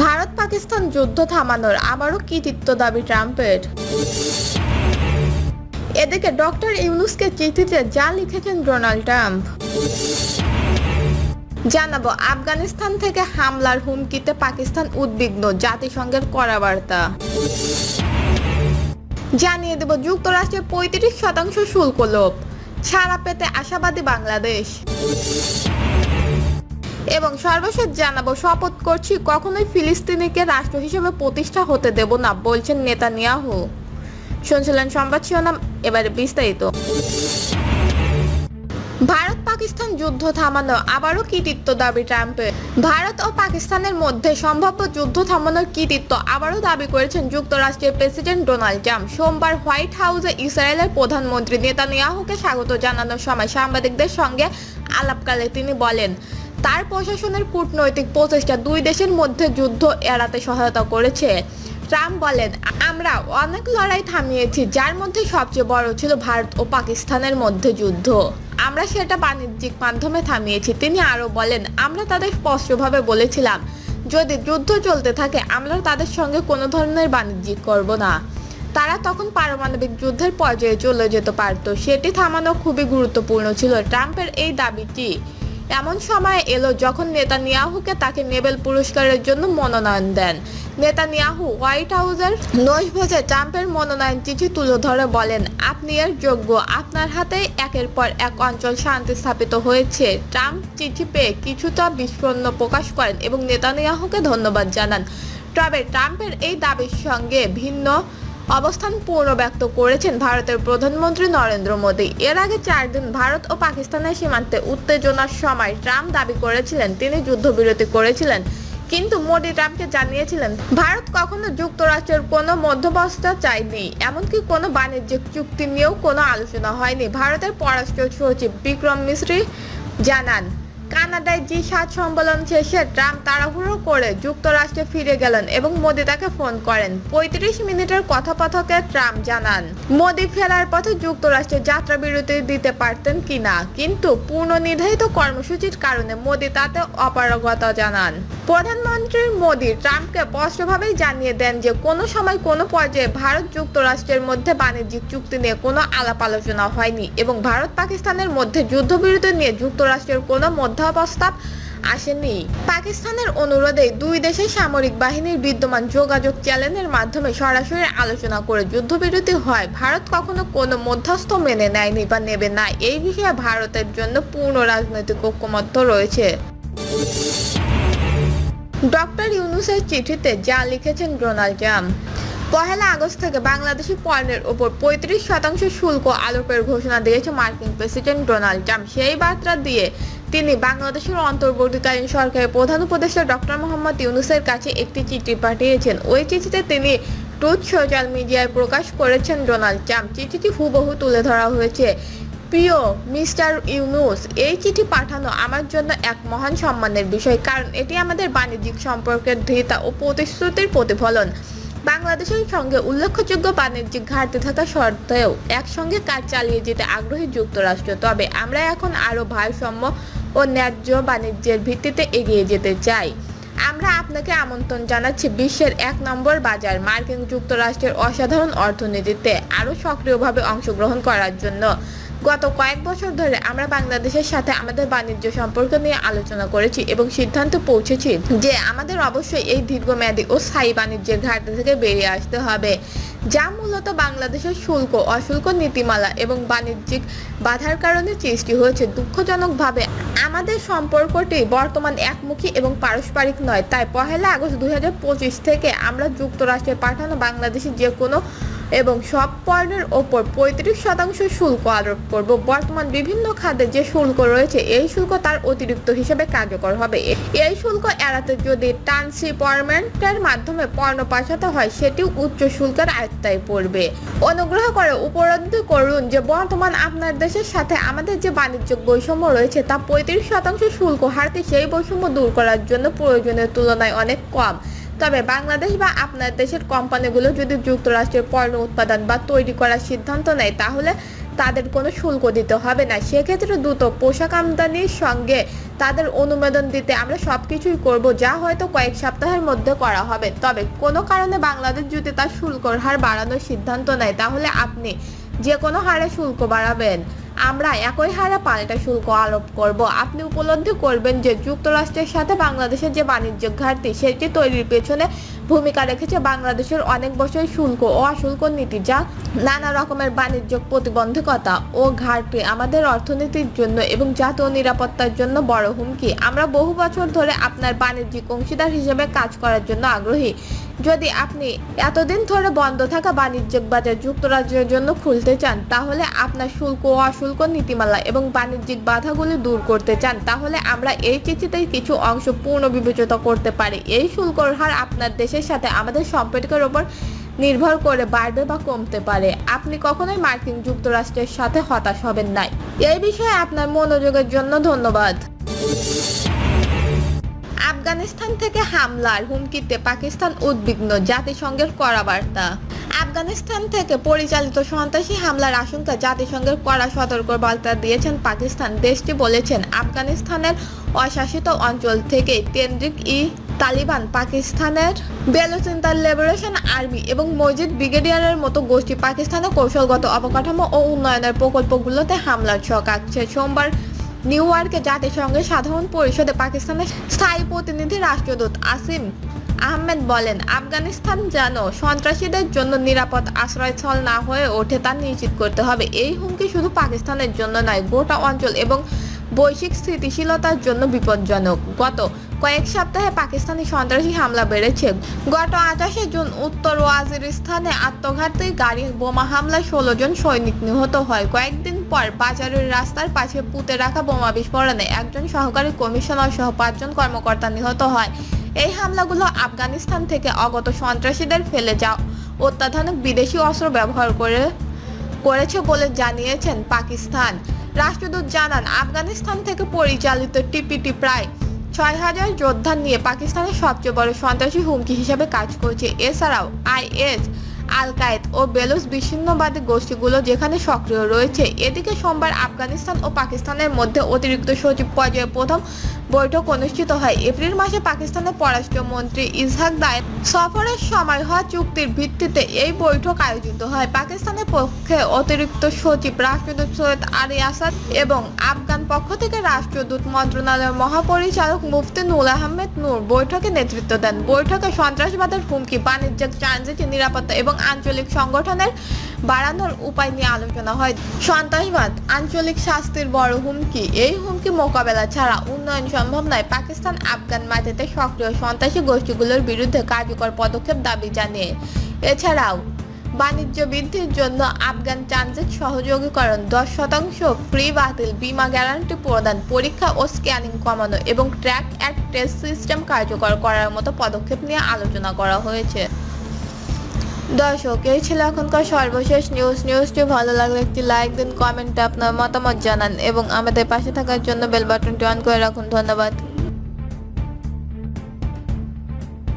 ভারত পাকিস্তান যুদ্ধ থামানোর আবারও কৃতিত্ব দাবি ট্রাম্পের। এদিকে ডক্টর ইউনূসকে চিঠিতে যা লিখেছেন ডোনাল্ড ট্রাম্প। জানাবো আফগানিস্তান থেকে হামলার হুমকিতে পাকিস্তান উদ্বিগ্ন, জাতিসংঘের কড়া বার্তা। জানিয়ে দেব যুক্তরাষ্ট্রের ৩৫% শুল্ক লোপ, ছাড়া পেতে আশাবাদী বাংলাদেশ। এবং সর্বশেষ জানাবো শপথ করছি কখনোই ফিলিস্তিনিকে রাষ্ট্র হিসেবে প্রতিষ্ঠা হতে দেব না, বলছেন নেতানিয়াহু। শুনছিলেন সংবাদ শিরোনাম, এবারে বিস্তারিত। ভারত পাকিস্তান যুদ্ধ থামানো আবারও কৃতিত্ব দাবি ট্রাম্পের। ভারত ও পাকিস্তানের মধ্যে সম্ভাব্য যুদ্ধ থামানোর কৃতিত্ব আবারও দাবি করেছেন যুক্তরাষ্ট্রের প্রেসিডেন্ট ডোনাল্ড ট্রাম্প। সোমবার হোয়াইট হাউসে ইসরায়েলের প্রধানমন্ত্রী নেতানিয়াহুকে স্বাগত জানানোর সময় সাংবাদিকদের সঙ্গে আলাপকালে তিনি বলেন, তার প্রশাসনের কূটনৈতিক প্রচেষ্টা দুই দেশের মধ্যে যুদ্ধ এড়াতে সহায়তা করেছে। ট্রাম্প বলেন, আমরা অনেক লড়াই থামিয়েছি, যার মধ্যে সবচেয়ে বড় ছিল ভারত ও পাকিস্তানের মধ্যে যুদ্ধ। আমরা সেটা বাণিজ্যিক মাধ্যমে থামিয়েছি। তিনি আরও বলেন, আমরা তাদের স্পষ্টভাবে বলেছিলাম, যদি যুদ্ধ চলতে থাকে আমরা তাদের সঙ্গে কোনো ধরনের বাণিজ্যিক করব না। তারা তখন পারমাণবিক যুদ্ধের পর্যায়ে চলে যেতে পারত। সেটি থামানো খুবই গুরুত্বপূর্ণ ছিল। ট্রাম্পের এই দাবিটি এমন সময় এলো যখন নেতানিয়াহুকে তাকে নোবেল পুরস্কারের জন্য মনোনয়ন দেন। নেতানিয়াহু হোয়াইট হাউসের নৈশভোজে ট্রাম্পের মনোনয়ন চিঠি তুলে ধরে বলেন, আপনি এর যোগ্য, আপনার হাতেই একের পর এক অঞ্চল শান্তি স্থাপিত হয়েছে। ট্রাম্প চিঠি পেয়ে কিছুটা বিস্ফোরণ প্রকাশ করেন এবং নেতানিয়াহুকে ধন্যবাদ জানান। তবে ট্রাম্পের এই দাবির সঙ্গে ভিন্ন অবস্থান পুনর্ব্যক্ত করেছেন ভারতের প্রধানমন্ত্রী নরেন্দ্র মোদী। এর আগে 4 দিন ভারত ও পাকিস্তানের সীমান্তে উত্তেজনার সময় ট্রাম্প দাবি করেছিলেন তিনি যুদ্ধবিরতি করেছিলেন, কিন্তু মোদী ট্রাম্পকে জানিয়েছিলেন ভারত কখনো যুক্তরাষ্ট্রের কোনো মধ্যস্থতা চায়নি, এমনকি কোনো বাণিজ্যিক চুক্তি নিয়েও কোনো আলোচনা হয়নি। ভারতের পররাষ্ট্র সচিব বিক্রম মিশ্রি জানান, কানাডায় জি7 সম্মেলন শেষে ট্রাম্প তাড়াহুড়ো করে যুক্তরাষ্ট্রে ফিরে গেলেন এবং মোদী তাকে ফোন করেন। ৩৫ মিনিটের কথোপকথনে ট্রাম্প জানান, মোদী ফেরার পথে যুক্তরাষ্ট্রে যাত্রা বিরতি দিতে পারতেন কিনা, কিন্তু পূর্বনির্ধারিত কর্মসূচির কারণে মোদী তাতে অপারগতা জানান। প্রধানমন্ত্রী মোদী ট্রাম্পকে স্পষ্টভাবেই জানিয়ে দেন যে কোনো সময় কোনো পর্যায়ে ভারত যুক্তরাষ্ট্রের মধ্যে বাণিজ্যিক চুক্তি নিয়ে কোনো আলাপ আলোচনা হয়নি এবং ভারত পাকিস্তানের মধ্যে যুদ্ধবিরতি নিয়ে যুক্তরাষ্ট্রের কোনো প্রস্তাব আসেনি। পাকিস্তানের অনুরোধে দুই দেশের সামরিক বাহিনীর বিদ্যমান যোগাযোগ চ্যানেলের মাধ্যমে সরাসরি আলোচনা করে যুদ্ধবিরতি হয়। ভারত কখনো কোনো মধ্যস্থ মেনে নেয়নি বা নেবে না। এই বিষয়ে ভারতের জন্য পূর্ণ রাজনৈতিক ঐকমত্য রয়েছে। ডক্টর ইউনূসের চিঠিতে যা লিখেছেন ডোনাল্ড ট্রাম্প। 1 আগস্ট থেকে বাংলাদেশি পণ্যের ওপর 35% শুল্ক আরোপের ঘোষণা দিয়েছে মার্কিন প্রেসিডেন্ট ডোনাল্ড ট্রাম্প। সেই বার্তা দিয়ে তিনি বাংলাদেশের অন্তর্বর্তীকালীন সরকারের প্রধান উপদেষ্টা ডক্টর মোহাম্মদ ইউনূসের কাছে একটি চিঠি পাঠিয়েছেন। ওই চিঠিতে তিনি ট্রুথ সোশ্যাল মিডিয়ায় প্রকাশ করেছেন ডোনাল্ড ট্রাম্প। চিঠিটি হুবহু তুলে ধরা হয়েছে। প্রিয় মিস্টার ইউনূস, এই চিঠি পাঠানো আমার জন্য এক মহান সম্মানের বিষয়, কারণ এটি আমাদের বাণিজ্যিক সম্পর্কের দৃঢ়তা ও প্রতিশ্রুতির প্রতিফলন। বাংলাদেশের সঙ্গে উল্লেখযোগ্য বাণিজ্যিক ঘাটতি থাকা সত্ত্বেও একসঙ্গে কাজ চালিয়ে যেতে আগ্রহী যুক্তরাষ্ট্র। তবে আমরা এখন আরও ভারসাম্য ও ন্যায্য বাণিজ্যের ভিত্তিতে এগিয়ে যেতে চাই। আমরা আপনাকে আমন্ত্রণ জানাচ্ছি বিশ্বের 1 নম্বর বাজার মার্কিন যুক্তরাষ্ট্রের অসাধারণ অর্থনীতিতে আরও সক্রিয়ভাবে অংশগ্রহণ করার জন্য। গত কয়েক বছর ধরে আমরা বাংলাদেশের সাথে আমাদের বাণিজ্য সম্পর্ক নিয়ে আলোচনা করেছি এবং সিদ্ধান্তে পৌঁছেছি যে আমাদের অবশ্যই এই দীর্ঘমেয়াদী ও স্থায়ী বাণিজ্যের ঘাটতি থেকে বেরিয়ে আসতে হবে, যা মূলত বাংলাদেশের শুল্ক অশুল্ক নীতিমালা এবং বাণিজ্যিক বাধার কারণে সৃষ্টি হয়েছে। দুঃখজনকভাবে আমাদের সম্পর্কটি বর্তমান একমুখী এবং পারস্পরিক নয়। তাই 1 আগস্ট 2025 থেকে আমরা যুক্তরাষ্ট্রে পাঠানো বাংলাদেশের যে কোনো এবং সব পণ্যের ওপর 35% শুল্ক আরোপ করব। বর্তমান বিভিন্ন খাতে যে শুল্ক রয়েছে এই শুল্ক তার অতিরিক্ত হিসেবে কার্যকর হবে। এই শুল্ক এড়াতে যদি ট্রান্সশিপমেন্টের মাধ্যমে পণ্য পাঠাতে হয় সেটিও উচ্চ শুল্কের আওতায় পড়বে। অনুগ্রহ করে উপলব্ধি করুন যে বর্তমান আপনার দেশের সাথে আমাদের যে বাণিজ্যিক বৈষম্য রয়েছে তা 35% শুল্ক হারতে সেই বৈষম্য দূর করার জন্য প্রয়োজনের তুলনায় অনেক কম। তবে বাংলাদেশ বা আপনার দেশের কোম্পানিগুলো যদি যুক্তরাষ্ট্রের পণ্য উৎপাদন বা তৈরি করার সিদ্ধান্ত নেয় তাহলে তাদের কোনো শুল্ক দিতে হবে না। সেক্ষেত্রে দ্রুত পোশাক আমদানির সঙ্গে তাদের অনুমোদন দিতে আমরা সবকিছুই করব, যা হয়তো কয়েক সপ্তাহের মধ্যে করা হবে। তবে কোনো কারণে বাংলাদেশ যদি তার শুল্কর হার বাড়ানোর সিদ্ধান্ত নেয়, তাহলে আপনি যে কোনো হারে শুল্ক বাড়াবেন, আমরা একই হারে পাল্টা শুল্ক আরোপ করব। আপনি উপলব্ধি করবেন যে যুক্তরাষ্ট্রের সাথে বাংলাদেশের যে বাণিজ্যিক ঘাটতি, সেটি তৈরির পেছনে ভূমিকা রেখেছে বাংলাদেশের অনেক বছর শুল্ক ও অশুল্ক নীতি, যা নানা রকমের বাণিজ্যিক প্রতিবন্ধকতা ও ঘাটতি আমাদের অর্থনীতির জন্য এবং জাতীয় নিরাপত্তার জন্য বড় হুমকি। আমরা বহু বছর ধরে আপনার বাণিজ্যিক অংশীদার হিসেবে কাজ করার জন্য আগ্রহী। যদি আপনি এতদিন ধরে বন্ধ থাকা বাণিজ্যিক বাজার যুক্তরাজ্যের জন্য খুলতে চান, তাহলে আপনার শুল্ক ও অশুল্ক নীতিমালা এবং বাণিজ্যিক বাধাগুলি দূর করতে চান, তাহলে আমরা এই চিঠিতে কিছু অংশ পুনর্বিবেচনা করতে পারি। এই শুল্কর হার আপনার দেশের সাথে আমাদের সম্পর্কের উপর নির্ভর করে বাড়বে বা কমতে পারে। আপনি কখনোই মার্কিন যুক্তরাষ্ট্রের সাথে হতাশ হবেন না। এই বিষয়ে আপনার মনোযোগের জন্য ধন্যবাদ। আফগানিস্তান থেকে হামলার হুমকিতে পাকিস্তান উদ্বিগ্ন, জাতিসংঘের কড়া বার্তা। আফগানিস্তান থেকে পরিচালিত সন্ত্রাসী হামলার আশঙ্কা জাতিসংঘের কড়া সতর্ক বার্তা দিয়েছেন পাকিস্তান। দেশটি বলেছেন, আফগানিস্তানের অশাসিত অঞ্চল থেকে তালিবান, পাকিস্তানের বেলুচিস্তান লিবারেশন আর্মি এবং মসজিদ ব্রিগেডিয়ারের মতো গোষ্ঠী পাকিস্তানের কৌশলগত অবকাঠামো ও উন্নয়নের প্রকল্পগুলোতে হামলার ছক আঁকছে। সোমবার নিউ ইয়র্কে জাতিসংঘের সাধারণ পরিষদে পাকিস্তানের স্থায়ী প্রতিনিধি রাষ্ট্রদূত আসিম আহমেদ বলেন, আফগানিস্তান যেন সন্ত্রাসীদের জন্য নিরাপদ আশ্রয়স্থল না হয়ে ওঠে তা নিশ্চিত করতে হবে। এই হুমকি শুধু পাকিস্তানের জন্য নয়, গোটা অঞ্চল এবং বৈশ্বিক স্থিতিশীলতার জন্য বিপজ্জনক। গত কয়েক সপ্তাহে পাকিস্তানি সন্ত্রাসী হামলা বেড়েছে। গত 28 জুন উত্তর ওয়াজিরিস্তানে আত্মঘাতী গাড়ি বোমা হামলায় 16 জন সৈনিক নিহত হয়। কয়েকদিন পর বাজারের রাস্তার পাশে পুঁতে রাখা বোমা বিস্ফোরণে একজন সহকারী কমিশনার সহ 5 জন কর্মকর্তা নিহত হয়। এই হামলাগুলো আফগানিস্তান থেকে আগত সন্ত্রাসীদের ফেলে যাওয়া অত্যাধুনিক বিদেশি অস্ত্র ব্যবহার করেছে বলে জানিয়েছেন পাকিস্তান। রাষ্ট্রদূত জানান, আফগানিস্তান থেকে পরিচালিত টিপিটি প্রায় 6000 যোদ্ধা নিয়ে পাকিস্তানের সবচেয়ে বড় সন্ত্রাসী হুমকি হিসেবে কাজ করছে। এছাড়াও আইএস, আল কায়েদা ও বেলুচ বিচ্ছিন্নতাবাদী গোষ্ঠীগুলো যেখানে সক্রিয় রয়েছে। এদিকে সোমবার আফগানিস্তান ও পাকিস্তানের মধ্যে অতিরিক্ত সচিব পর্যায়ে প্রথম বৈঠক অনুষ্ঠিত হয়। এপ্রিল মাসে পাকিস্তানের পররাষ্ট্রমন্ত্রী ইসহাক দায়ের সফরের সময় হওয়া চুক্তির ভিত্তিতে এই বৈঠক আয়োজিত হয়। পাকিস্তানের পক্ষে অতিরিক্ত সচিব রাষ্ট্রদূত সৈয়দ আলী আসাদ এবং আফগান পক্ষ থেকে রাষ্ট্রদূত মন্ত্রণালয়ের মহাপরিচালক মুফতি নূর আহমেদ নূর বৈঠকে নেতৃত্ব দেন। বৈঠকে সন্ত্রাসবাদের হুমকি, বাণিজ্যিক ট্রানজিট নিরাপত্তা এবং আঞ্চলিক সংগঠনের বাড়ানোর উপায় নিয়ে আলোচনা হয়। সন্ত্রাসবাদ আঞ্চলিক স্বাস্থ্যের বড় হুমকি। এই হুমকি মোকাবেলা ছাড়া উন্নয়ন সম্ভব নয়। পাকিস্তান আফগান মাটিতে সক্রিয় সন্ত্রাসী গোষ্ঠীগুলোর বিরুদ্ধে কার্যকর পদক্ষেপ দাবি জানিয়ে এছাড়াও বাণিজ্য বৃদ্ধির জন্য আফগান ট্রানজিট সহযোগীকরণ, 10% ফ্রি বাতিল, বীমা গ্যারান্টি প্রদান, পরীক্ষা ও স্ক্যানিং কমানো এবং ট্র্যাক অ্যান্ড ট্রেস সিস্টেম কার্যকর করার মতো পদক্ষেপ নিয়ে আলোচনা করা হয়েছে। দর্শক, এই ছিল এখনকার সর্বশেষ নিউজটি ভালো লাগলে একটি লাইক দিন, কমেন্টে আপনার মতামত জানান এবং আমাদের পাশে থাকার জন্য বেল বাটনটি অন করে রাখুন। ধন্যবাদ।